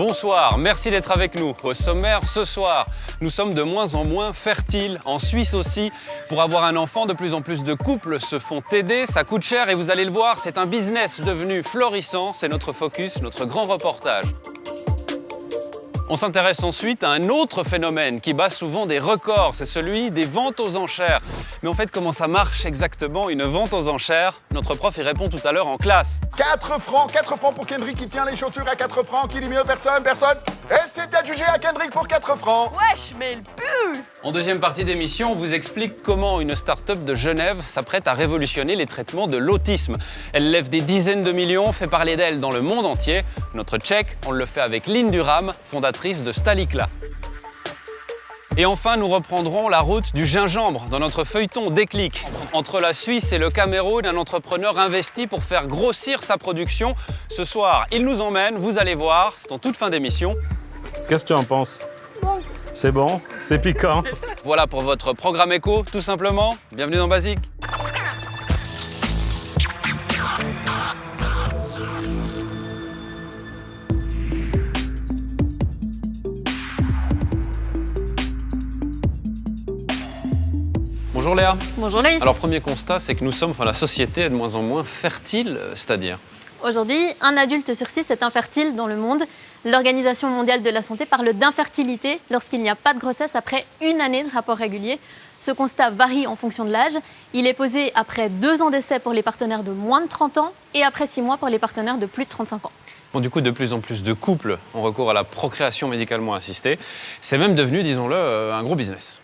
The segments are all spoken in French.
Bonsoir, merci d'être avec nous. Au sommaire ce soir, nous sommes de moins en moins fertiles. En Suisse aussi, pour avoir un enfant, de plus en plus de couples se font aider. Ça coûte cher et vous allez le voir, c'est un business devenu florissant. C'est notre focus, notre grand reportage. On s'intéresse ensuite à un autre phénomène qui bat souvent des records, c'est celui des ventes aux enchères. Mais en fait, comment ça marche exactement, une vente aux enchères? Notre prof y répond tout à l'heure en classe. 4 francs pour Kendrick qui tient les chaussures à 4 francs. Qui dit mieux? Personne? Et c'est adjugé à Kendrick pour 4 francs. Wesh, mais le pull! En deuxième partie d'émission, on vous explique comment une start-up de Genève s'apprête à révolutionner les traitements de l'autisme. Elle lève des dizaines de millions, fait parler d'elle dans le monde entier. Notre check, on le fait avec Lynn Durham, fondatrice de Stalicla. Et enfin, nous reprendrons la route du gingembre dans notre feuilleton Déclic. Entre la Suisse et le Cameroun, un entrepreneur investit pour faire grossir sa production. Ce soir, il nous emmène, vous allez voir, c'est en toute fin d'émission. Qu'est-ce que tu en penses? C'est bon? C'est piquant? Voilà pour votre programme éco, tout simplement. Bienvenue dans Basique. Bonjour Léa. Bonjour Loïs. Alors premier constat, c'est que nous sommes, la société est de moins en moins fertile, c'est-à-dire? Aujourd'hui, un adulte sur 6 est infertile dans le monde. L'Organisation mondiale de la santé parle d'infertilité lorsqu'il n'y a pas de grossesse après une année de rapport régulier. Ce constat varie en fonction de l'âge. Il est posé après 2 ans d'essai pour les partenaires de moins de 30 ans et après 6 mois pour les partenaires de plus de 35 ans. Bon, du coup, de plus en plus de couples ont recours à la procréation médicalement assistée. C'est même devenu, disons-le, un gros business.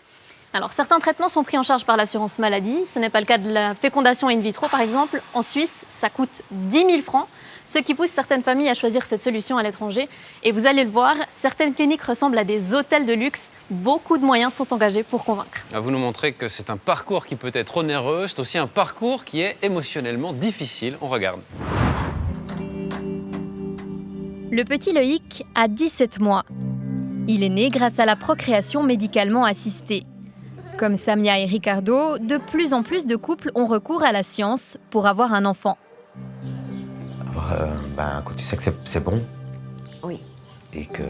Alors, certains traitements sont pris en charge par l'assurance maladie. Ce n'est pas le cas de la fécondation in vitro, par exemple. En Suisse, ça coûte 10 000 francs, ce qui pousse certaines familles à choisir cette solution à l'étranger. Et vous allez le voir, certaines cliniques ressemblent à des hôtels de luxe. Beaucoup de moyens sont engagés pour convaincre. Vous nous montrez que c'est un parcours qui peut être onéreux, c'est aussi un parcours qui est émotionnellement difficile. On regarde. Le petit Loïc a 17 mois. Il est né grâce à la procréation médicalement assistée. Comme Samia et Ricardo, de plus en plus de couples ont recours à la science pour avoir un enfant. Quand tu sais que c'est bon. Oui. Et que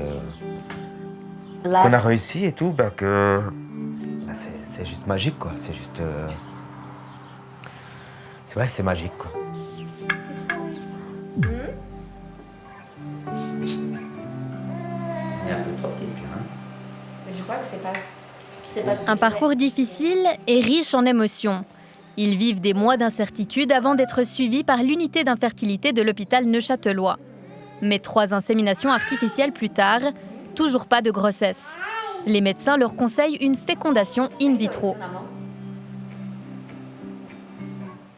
Là, qu'on a réussi et tout, c'est juste magique, quoi. C'est juste... c'est magique, quoi. Il est un peu trop petit, hein. je crois que c'est pas Un parcours difficile et riche en émotions. Ils vivent des mois d'incertitude avant d'être suivis par l'unité d'infertilité de l'hôpital neuchâtelois. Mais 3 inséminations artificielles plus tard, toujours pas de grossesse. Les médecins leur conseillent une fécondation in vitro.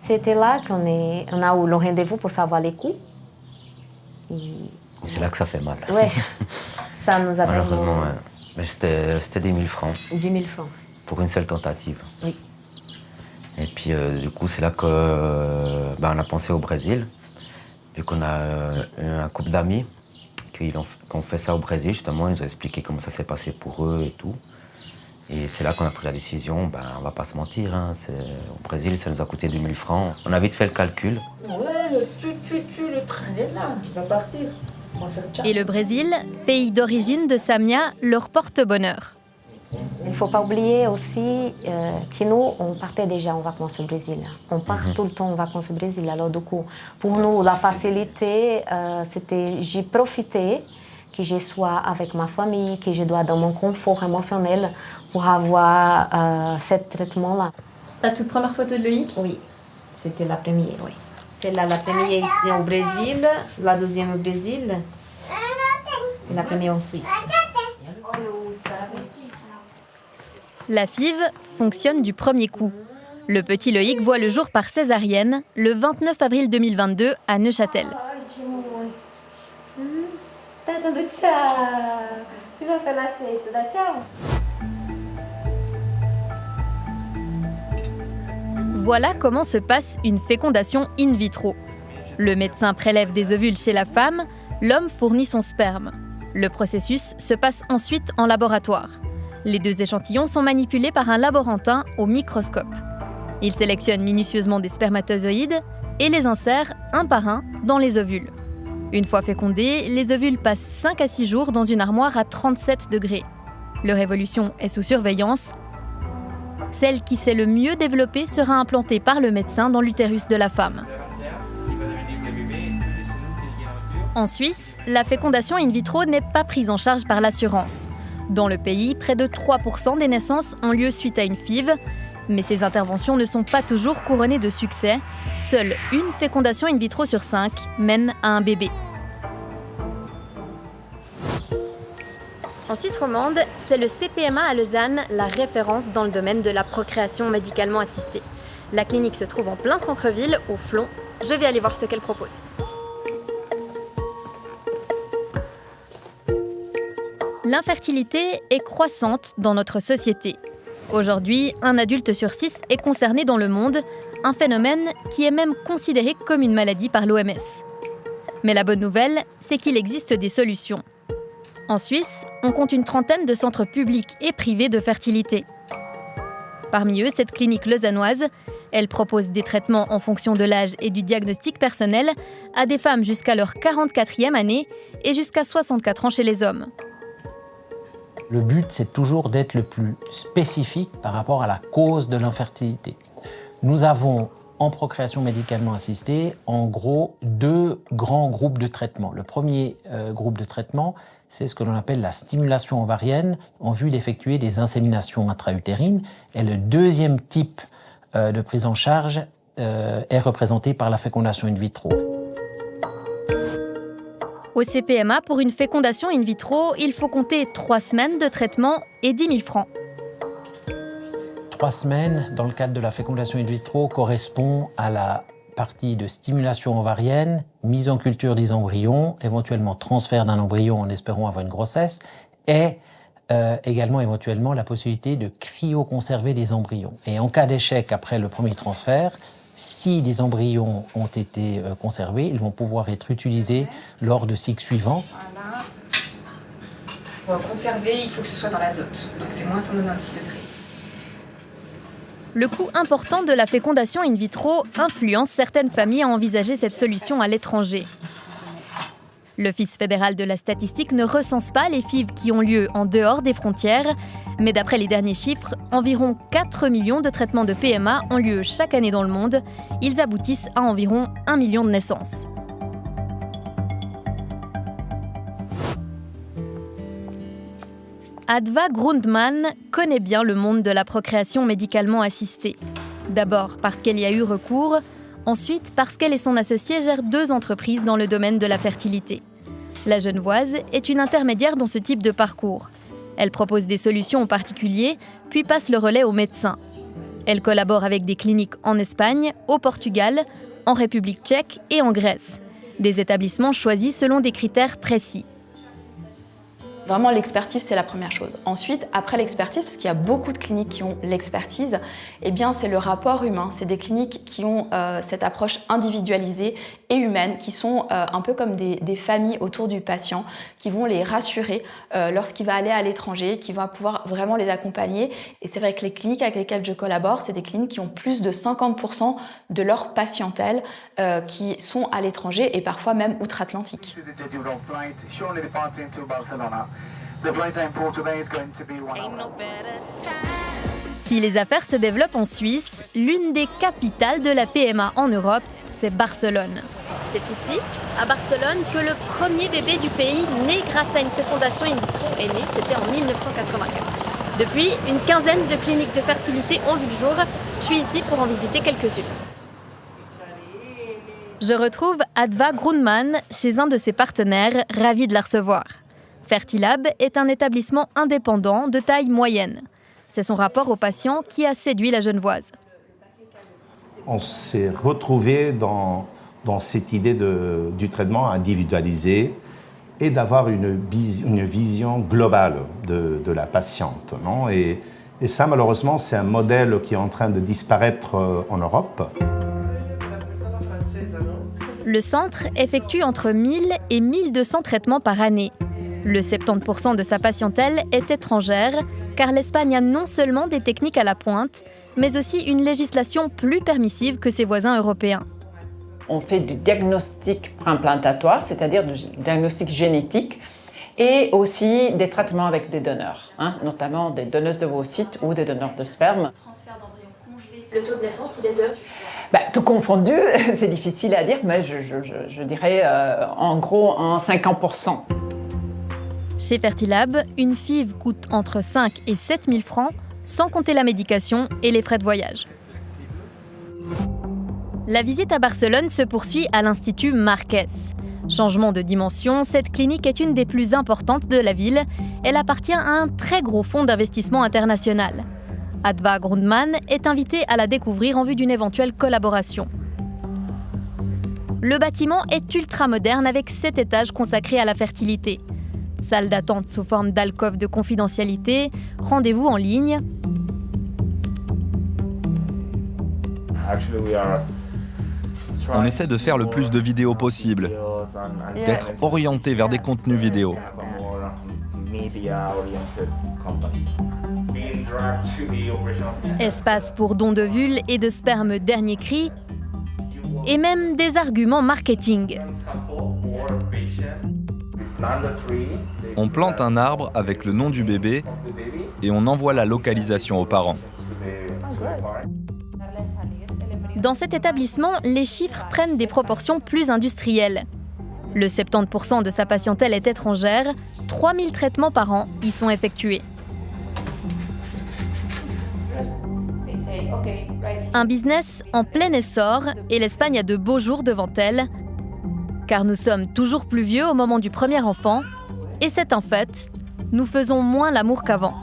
C'était là qu'on a eu le rendez-vous pour savoir les coûts. C'est là que ça fait mal. Ouais, ça nous a Malheureusement, ouais. Mais c'était 10 000 francs. 10 000 francs. Pour une seule tentative. Oui. Et puis, du coup, c'est là qu'on a pensé au Brésil. Vu qu'on a un couple d'amis qui ont fait ça au Brésil, justement, ils nous ont expliqué comment ça s'est passé pour eux et tout. Et c'est là qu'on a pris la décision, on va pas se mentir, hein, au Brésil, ça nous a coûté 2 000 francs. On a vite fait le calcul. Ouais, le train est là, il va partir. On va faire ciao. Et le Brésil, pays d'origine de Samia, leur porte bonheur. Il ne faut pas oublier aussi que nous, on partait déjà en vacances au Brésil. On part tout le temps en vacances au Brésil. Alors, du coup, pour nous, la facilité, c'était j'y profiter, que je sois avec ma famille, que je dois dans mon confort émotionnel pour avoir ce traitement-là. Ta toute première photo de Loïc? Oui, c'était la première, oui. C'est la première ici au Brésil, la deuxième au Brésil et la première en Suisse. La FIV fonctionne du premier coup. Le petit Loïc voit le jour par césarienne le 29 avril 2022 à Neuchâtel. Tu vas faire la sieste, ciao. Voilà comment se passe une fécondation in vitro. Le médecin prélève des ovules chez la femme, l'homme fournit son sperme. Le processus se passe ensuite en laboratoire. Les 2 échantillons sont manipulés par un laborantin au microscope. Il sélectionne minutieusement des spermatozoïdes et les insère un par un dans les ovules. Une fois fécondés, les ovules passent 5 à 6 jours dans une armoire à 37 degrés. Leur évolution est sous surveillance. Celle qui s'est le mieux développée sera implantée par le médecin dans l'utérus de la femme. En Suisse, la fécondation in vitro n'est pas prise en charge par l'assurance. Dans le pays, près de 3% des naissances ont lieu suite à une FIV, mais ces interventions ne sont pas toujours couronnées de succès. Seule une fécondation in vitro sur 5 mène à un bébé. En Suisse romande, c'est le CPMA à Lausanne, la référence dans le domaine de la procréation médicalement assistée. La clinique se trouve en plein centre-ville, au Flon. Je vais aller voir ce qu'elle propose. L'infertilité est croissante dans notre société. Aujourd'hui, 1 adulte sur 6 est concerné dans le monde, un phénomène qui est même considéré comme une maladie par l'OMS. Mais la bonne nouvelle, c'est qu'il existe des solutions. En Suisse, on compte une trentaine de centres publics et privés de fertilité. Parmi eux, cette clinique lausannoise, elle propose des traitements en fonction de l'âge et du diagnostic personnel à des femmes jusqu'à leur 44e année et jusqu'à 64 ans chez les hommes. Le but, c'est toujours d'être le plus spécifique par rapport à la cause de l'infertilité. Nous avons, en procréation médicalement assistée, en gros, 2 grands groupes de traitement. Le premier groupe de traitement, c'est ce que l'on appelle la stimulation ovarienne en vue d'effectuer des inséminations intra-utérines. Et le deuxième type de prise en charge est représenté par la fécondation in vitro. Au CPMA, pour une fécondation in vitro, il faut compter 3 semaines de traitement et 10 000 francs. 3 semaines, dans le cadre de la fécondation in vitro, correspond à la partie de stimulation ovarienne, mise en culture des embryons, éventuellement transfert d'un embryon en espérant avoir une grossesse, et également éventuellement la possibilité de cryoconserver des embryons. Et en cas d'échec après le premier transfert, si des embryons ont été conservés, ils vont pouvoir être utilisés lors de cycles suivants. Voilà. Pour conserver, il faut que ce soit dans l'azote. Donc c'est moins 196 degrés. Le coût important de la fécondation in vitro influence certaines familles à envisager cette solution à l'étranger. L'Office fédéral de la statistique ne recense pas les FIV qui ont lieu en dehors des frontières, mais d'après les derniers chiffres, environ 4 millions de traitements de PMA ont lieu chaque année dans le monde. Ils aboutissent à environ 1 million de naissances. Adva Grundmann connaît bien le monde de la procréation médicalement assistée. D'abord parce qu'elle y a eu recours, ensuite parce qu'elle et son associé gèrent 2 entreprises dans le domaine de la fertilité. La Genevoise est une intermédiaire dans ce type de parcours. Elle propose des solutions aux particuliers, puis passe le relais aux médecins. Elle collabore avec des cliniques en Espagne, au Portugal, en République tchèque et en Grèce. Des établissements choisis selon des critères précis. Vraiment, l'expertise, c'est la première chose. Ensuite, après l'expertise, parce qu'il y a beaucoup de cliniques qui ont l'expertise, eh bien, c'est le rapport humain. C'est des cliniques qui ont cette approche individualisée et humaine, qui sont un peu comme des familles autour du patient, qui vont les rassurer lorsqu'il va aller à l'étranger, qui vont pouvoir vraiment les accompagner. Et c'est vrai que les cliniques avec lesquelles je collabore, c'est des cliniques qui ont plus de 50% de leur patientèle qui sont à l'étranger et parfois même outre-Atlantique. Si les affaires se développent en Suisse, l'une des capitales de la PMA en Europe, c'est Barcelone. C'est ici, à Barcelone, que le premier bébé du pays, né grâce à une fécondation in vitro, est né. C'était en 1984. Depuis, une quinzaine de cliniques de fertilité ont vu le jour. Je suis ici pour en visiter quelques-unes. Je retrouve Adva Grundmann chez un de ses partenaires, ravi de la recevoir. Fertilab est un établissement indépendant de taille moyenne. C'est son rapport aux patients qui a séduit la Genevoise. On s'est retrouvés dans cette idée du traitement individualisé et d'avoir une vision globale de la patiente. Non ? Et ça, malheureusement, c'est un modèle qui est en train de disparaître en Europe. Le centre effectue entre 1000 et 1200 traitements par année. Le 70% de sa patientèle est étrangère, car l'Espagne a non seulement des techniques à la pointe, mais aussi une législation plus permissive que ses voisins européens. On fait du diagnostic préimplantatoire, c'est-à-dire du diagnostic génétique, et aussi des traitements avec des donneurs, notamment des donneuses de d'ovocytes ou des donneurs de sperme. Le taux de naissance, il est de Tout confondu, c'est difficile à dire, mais je dirais en gros en 50%. Chez Fertilab, une FIV coûte entre 5 et 7 000 francs, sans compter la médication et les frais de voyage. La visite à Barcelone se poursuit à l'Institut Marquès. Changement de dimension, cette clinique est une des plus importantes de la ville. Elle appartient à un très gros fonds d'investissement international. Adva Grundmann est invité à la découvrir en vue d'une éventuelle collaboration. Le bâtiment est ultra moderne avec 7 étages consacrés à la fertilité. Salle d'attente sous forme d'alcôve de confidentialité, rendez-vous en ligne. On essaie de faire le plus de vidéos possible, d'être orienté vers des contenus vidéo. Espace pour dons de vulve et de sperme dernier cri, et même des arguments marketing. On plante un arbre avec le nom du bébé et on envoie la localisation aux parents. Dans cet établissement, les chiffres prennent des proportions plus industrielles. Le 70% de sa patientèle est étrangère, 3000 traitements par an y sont effectués. Un business en plein essor et l'Espagne a de beaux jours devant elle. Car nous sommes toujours plus vieux au moment du premier enfant. Et c'est un fait, nous faisons moins l'amour qu'avant.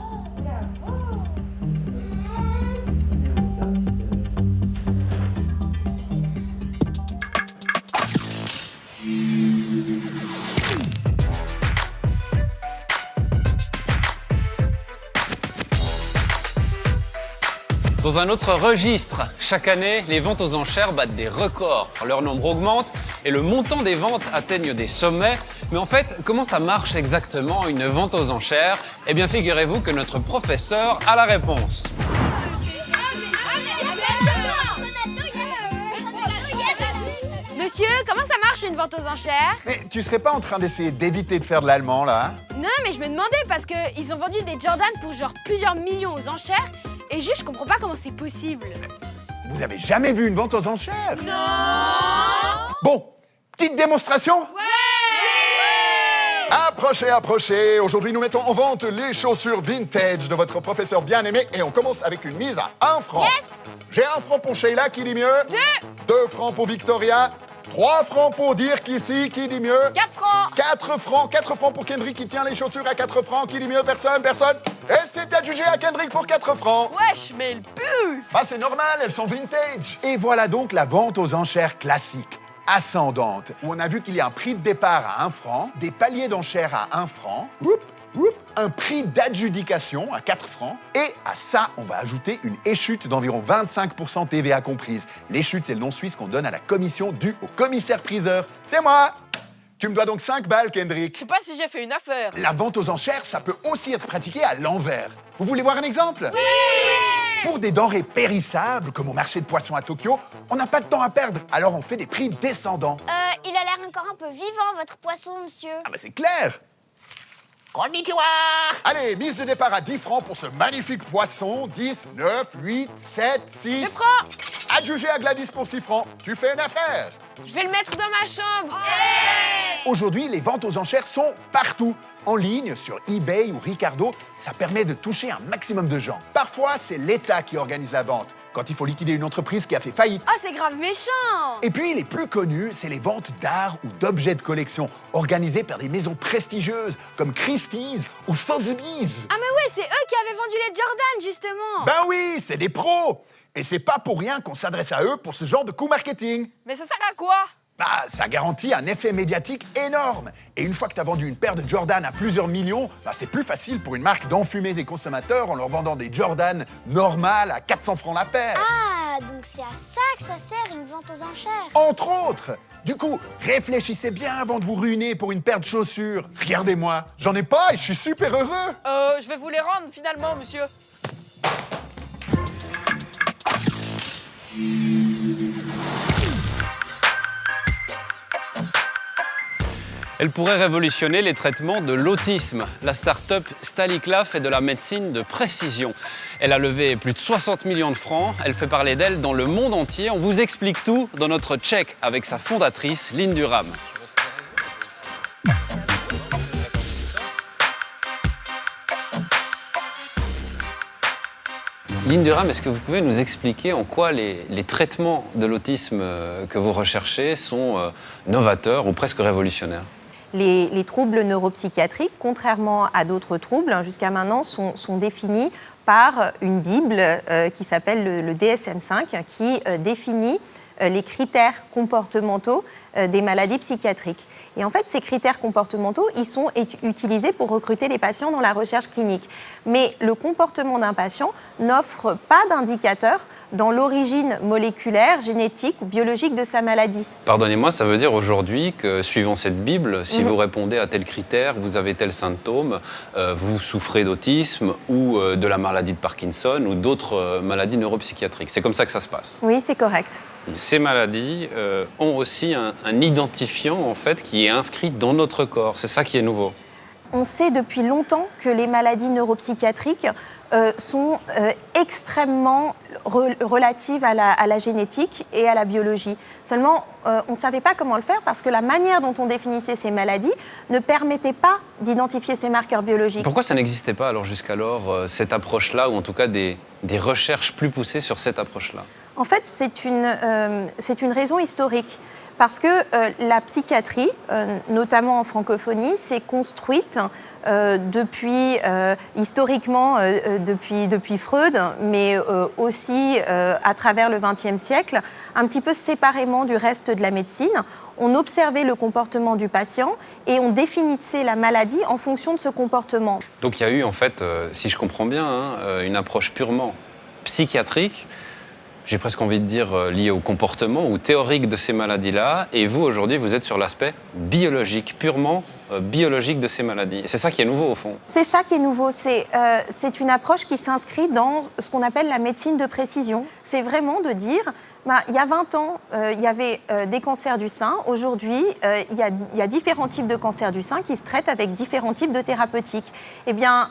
Dans un autre registre, chaque année, les ventes aux enchères battent des records. Leur nombre augmente et le montant des ventes atteigne des sommets. Mais en fait, comment ça marche exactement une vente aux enchères? Eh bien, figurez-vous que notre professeur a la réponse. Monsieur, comment ça marche une vente aux enchères? Mais tu serais pas en train d'essayer d'éviter de faire de l'allemand, là? Non, mais je me demandais parce qu'ils ont vendu des Jordan pour genre plusieurs millions aux enchères et juste je comprends pas comment c'est possible. Vous avez jamais vu une vente aux enchères? Non! Bon, petite démonstration? Ouais! Approchez, approchez. Aujourd'hui, nous mettons en vente les chaussures vintage de votre professeur bien-aimé et on commence avec une mise à 1 franc. Yes! J'ai 1 franc pour Sheila, qui dit mieux? 2 francs pour Victoria. 3 francs pour Dirk ici, qui dit mieux? 4 francs. 4 francs pour Kendrick qui tient les chaussures à 4 francs, qui dit mieux? Personne? Et c'est adjugé à Kendrick pour 4 francs. Wesh, mais le pue! Ah, c'est normal, elles sont vintage. Et voilà donc la vente aux enchères classique, ascendante, où on a vu qu'il y a un prix de départ à 1 franc, des paliers d'enchères à 1 franc, un prix d'adjudication à 4 francs, et à ça, on va ajouter une échute d'environ 25% TVA comprise. L'échute, c'est le nom suisse qu'on donne à la commission due au commissaire-priseur. C'est moi! Tu me dois donc 5 balles, Kendrick. Je sais pas si j'ai fait une affaire. La vente aux enchères, ça peut aussi être pratiqué à l'envers. Vous voulez voir un exemple? Oui! Pour des denrées périssables, comme au marché de poissons à Tokyo, on n'a pas de temps à perdre, alors on fait des prix descendants. Il a l'air encore un peu vivant, votre poisson, monsieur. Ah bah c'est clair! Konnichiwa! Allez, mise de départ à 10 francs pour ce magnifique poisson. 10, 9, 8, 7, 6... Je prends! Adjugé à Gladys pour 6 francs. Tu fais une affaire! Je vais le mettre dans ma chambre. Aujourd'hui, les ventes aux enchères sont partout. En ligne, sur eBay ou Ricardo, ça permet de toucher un maximum de gens. Parfois, c'est l'État qui organise la vente, quand il faut liquider une entreprise qui a fait faillite. Ah, c'est grave méchant! Et puis, les plus connus, c'est les ventes d'art ou d'objets de collection, organisées par des maisons prestigieuses, comme Christie's ou Sotheby's. Ah mais ouais, c'est eux qui avaient vendu les Jordan, justement! Ben oui, c'est des pros! Et c'est pas pour rien qu'on s'adresse à eux pour ce genre de coup marketing. Mais ça sert à quoi? Bah, ça garantit un effet médiatique énorme. Et une fois que t'as vendu une paire de Jordan à plusieurs millions, bah, c'est plus facile pour une marque d'enfumer des consommateurs en leur vendant des Jordan normales à 400 francs la paire. Ah, donc c'est à ça que ça sert une vente aux enchères. Entre autres. Du coup, réfléchissez bien avant de vous ruiner pour une paire de chaussures. Regardez-moi, j'en ai pas et je suis super heureux. Je vais vous les rendre finalement, monsieur. Elle pourrait révolutionner les traitements de l'autisme. La start-up Stalicla fait de la médecine de précision. Elle a levé plus de 60 millions de francs. Elle fait parler d'elle dans le monde entier. On vous explique tout dans notre check avec sa fondatrice, Lynn Durham. Lynn Durham, est-ce que vous pouvez nous expliquer en quoi les traitements de l'autisme que vous recherchez sont novateurs ou presque révolutionnaires ? Les troubles neuropsychiatriques, contrairement à d'autres troubles, jusqu'à maintenant, sont définis par une Bible qui s'appelle le DSM-5, qui définit les critères comportementaux des maladies psychiatriques. Et en fait, ces critères comportementaux, ils sont utilisés pour recruter les patients dans la recherche clinique. Mais le comportement d'un patient n'offre pas d'indicateur dans l'origine moléculaire, génétique ou biologique de sa maladie. Pardonnez-moi, ça veut dire aujourd'hui que, suivant cette Bible, si vous répondez à tel critère, vous avez tel symptôme, vous souffrez d'autisme ou de la maladie de Parkinson ou d'autres maladies neuropsychiatriques. C'est comme ça que ça se passe. Oui, c'est correct. Ces maladies ont aussi un identifiant en fait, qui est inscrit dans notre corps. C'est ça qui est nouveau. On sait depuis longtemps que les maladies neuropsychiatriques sont extrêmement relatives à la génétique et à la biologie. Seulement, on ne savait pas comment le faire parce que la manière dont on définissait ces maladies ne permettait pas d'identifier ces marqueurs biologiques. Pourquoi ça n'existait pas alors jusqu'alors, cette approche-là, ou en tout cas des recherches plus poussées sur cette approche-là ? En fait, c'est une raison historique. Parce que la psychiatrie, notamment en francophonie, s'est construite historiquement depuis Freud, mais aussi à travers le XXe siècle, un petit peu séparément du reste de la médecine. On observait le comportement du patient et on définissait la maladie en fonction de ce comportement. Donc il y a eu en fait, si je comprends bien, une approche purement psychiatrique, j'ai presque envie de dire lié au comportement ou théorique de ces maladies-là. Et vous, aujourd'hui, vous êtes sur l'aspect biologique, purement biologique de ces maladies. C'est ça qui est nouveau, au fond. C'est ça qui est nouveau. C'est une approche qui s'inscrit dans ce qu'on appelle la médecine de précision. C'est vraiment de dire, il y a 20 ans, il y avait des cancers du sein. Aujourd'hui, il y a différents types de cancers du sein qui se traitent avec différents types de thérapeutiques. Eh bien,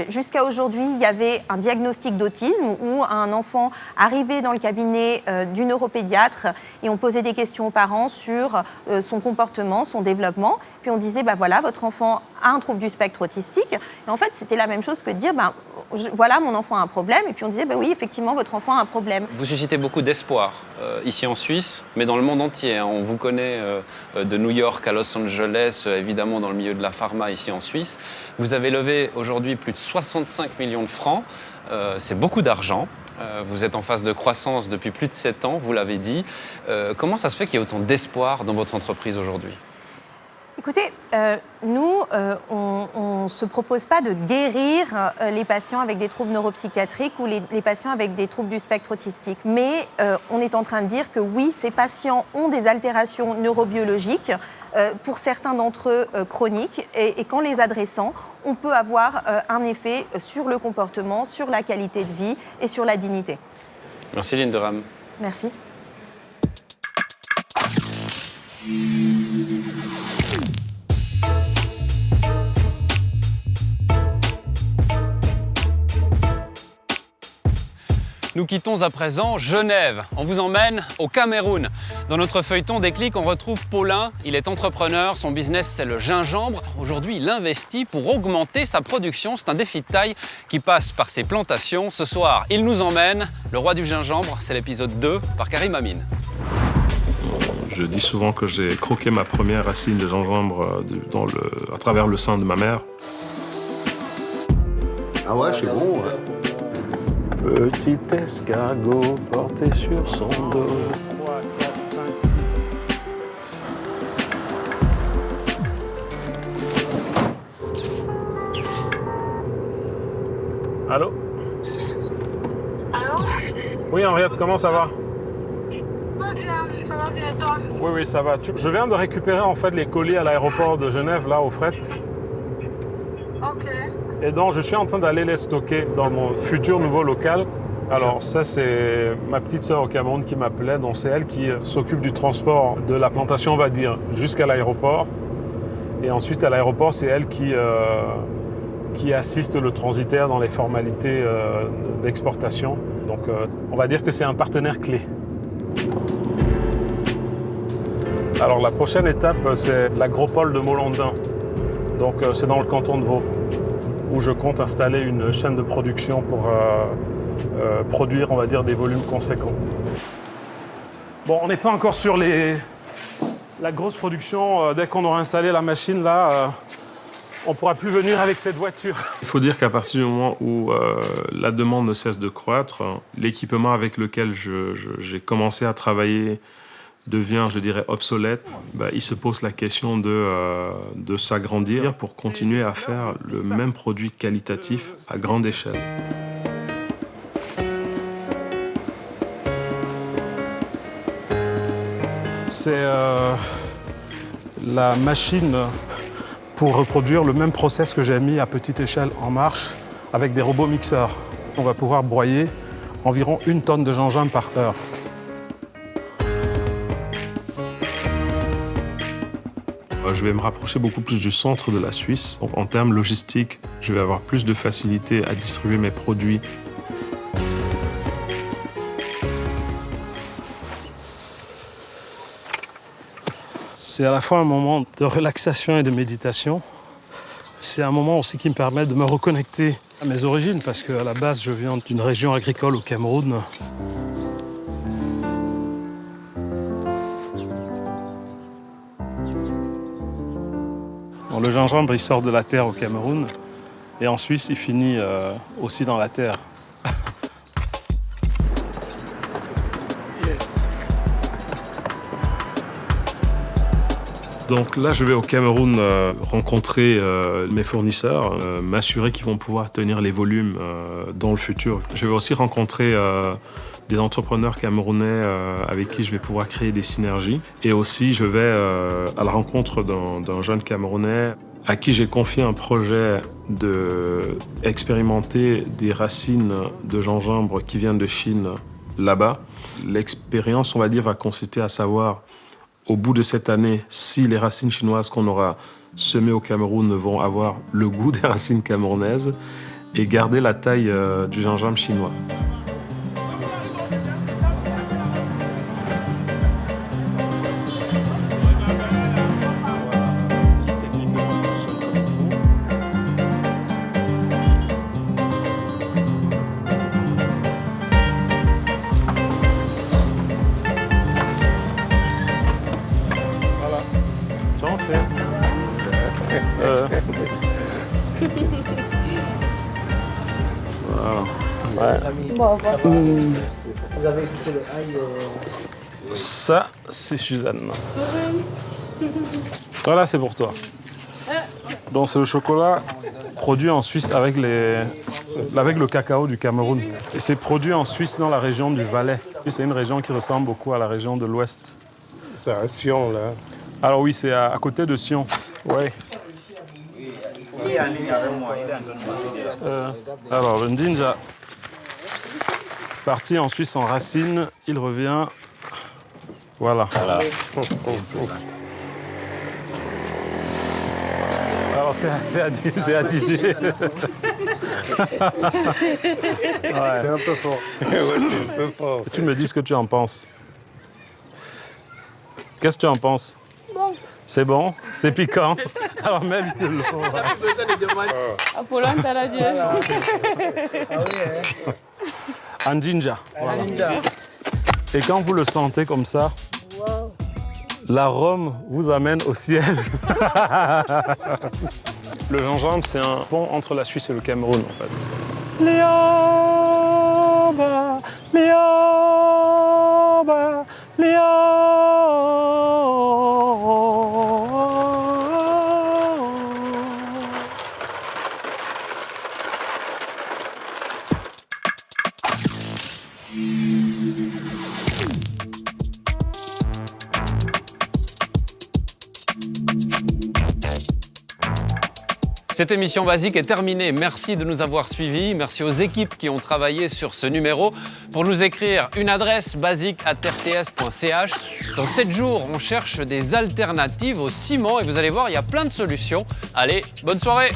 jusqu'à aujourd'hui, il y avait un diagnostic d'autisme où un enfant arrivait dans le cabinet du neuropédiatre et on posait des questions aux parents sur son comportement, son développement. Puis on disait, voilà, votre enfant a un trouble du spectre autistique. Et en fait, c'était la même chose que de dire, voilà, mon enfant a un problème. Et puis on disait, oui, effectivement, votre enfant a un problème. Vous suscitez beaucoup d'espoir ici en Suisse, mais dans le monde entier. On vous connaît de New York à Los Angeles, évidemment dans le milieu de la pharma ici en Suisse. Vous avez levé aujourd'hui plus de 65 millions de francs. C'est beaucoup d'argent. Vous êtes en phase de croissance depuis plus de 7 ans, vous l'avez dit. Comment ça se fait qu'il y ait autant d'espoir dans votre entreprise aujourd'hui ? Écoutez, nous, on ne se propose pas de guérir les patients avec des troubles neuropsychiatriques ou les patients avec des troubles du spectre autistique. Mais on est en train de dire que oui, ces patients ont des altérations neurobiologiques, pour certains d'entre eux chroniques, et qu'en les adressant, on peut avoir un effet sur le comportement, sur la qualité de vie et sur la dignité. Merci Lynn Durham. Merci. Nous quittons à présent Genève. On vous emmène au Cameroun. Dans notre feuilleton Déclic, on retrouve Paulin. Il est entrepreneur, son business c'est le gingembre. Aujourd'hui, il investit pour augmenter sa production. C'est un défi de taille qui passe par ses plantations. Ce soir, il nous emmène. Le roi du gingembre, c'est l'épisode 2 par Karim Amine. Je dis souvent que j'ai croqué ma première racine de gingembre à travers le sein de ma mère. Ah ouais, c'est bon. Ouais. Petit escargot porté sur son dos. 3, 4, 5, 6. Allô? Allô? Oui, Henriette, comment ça va? Pas bien, ça va bien, toi? Oui, ça va. Je viens de récupérer en fait les colis à l'aéroport de Genève, là, au fret. Ok. Et donc, je suis en train d'aller les stocker dans mon futur nouveau local. Alors, ça, c'est ma petite sœur au Cameroun qui m'appelait. Donc, c'est elle qui s'occupe du transport de la plantation, on va dire, jusqu'à l'aéroport. Et ensuite, à l'aéroport, c'est elle qui assiste le transitaire dans les formalités d'exportation. Donc, on va dire que c'est un partenaire clé. Alors, la prochaine étape, c'est l'agropole de Molandin. Donc, c'est dans le canton de Vaud, où je compte installer une chaîne de production pour produire, on va dire, des volumes conséquents. Bon, on n'est pas encore sur la grosse production. Dès qu'on aura installé la machine, là, on ne pourra plus venir avec cette voiture. Il faut dire qu'à partir du moment où la demande ne cesse de croître, l'équipement avec lequel j'ai commencé à travailler devient, je dirais, obsolète. Il se pose la question de s'agrandir pour continuer à faire le même produit qualitatif à grande échelle. C'est la machine pour reproduire le même process que j'ai mis à petite échelle en marche avec des robots mixeurs. On va pouvoir broyer environ 1 tonne de gingembre par heure. Je vais me rapprocher beaucoup plus du centre de la Suisse. Donc, en termes logistiques, je vais avoir plus de facilité à distribuer mes produits. C'est à la fois un moment de relaxation et de méditation. C'est un moment aussi qui me permet de me reconnecter à mes origines, parce qu'à la base, je viens d'une région agricole au Cameroun. Bon, le gingembre, il sort de la terre au Cameroun, et en Suisse, il finit aussi dans la terre. Donc là, je vais au Cameroun rencontrer mes fournisseurs, m'assurer qu'ils vont pouvoir tenir les volumes dans le futur. Je vais aussi rencontrer des entrepreneurs camerounais avec qui je vais pouvoir créer des synergies. Et aussi, je vais à la rencontre d'un jeune Camerounais à qui j'ai confié un projet d'expérimenter des racines de gingembre qui viennent de Chine là-bas. L'expérience, on va dire, va consister à savoir au bout de cette année, si les racines chinoises qu'on aura semées au Cameroun vont avoir le goût des racines camerounaises et garder la taille du gingembre chinois. Vous avez écouté le ail. Ça, c'est Suzanne. Voilà, c'est pour toi. Donc, c'est le chocolat produit en Suisse avec le cacao du Cameroun. Et c'est produit en Suisse dans la région du Valais. C'est une région qui ressemble beaucoup à la région de l'Ouest. C'est à Sion, là. Alors oui, c'est à côté de Sion. Ouais. Il est en ligne avec moi. Alors, le Ndinja, parti en Suisse en racine, il revient. Voilà. Alors, c'est à diluer. C'est un peu fort. Ouais, c'est un peu fort. Tu me dis ce que tu en penses. Qu'est-ce que tu en penses? Bon. C'est bon? C'est piquant? Alors même de l'eau. Apollon, t'as la dieu. Andinja. Voilà. Et quand vous le sentez comme ça, l'arôme vous amène au ciel. Le gingembre, c'est un pont entre la Suisse et le Cameroun, en fait. Liaba, liaba, liaba. Cette émission Basique est terminée. Merci de nous avoir suivis. Merci aux équipes qui ont travaillé sur ce numéro. Pour nous écrire, une adresse basique@rts.ch. Dans 7 jours, on cherche des alternatives au ciment et vous allez voir, il y a plein de solutions. Allez, bonne soirée!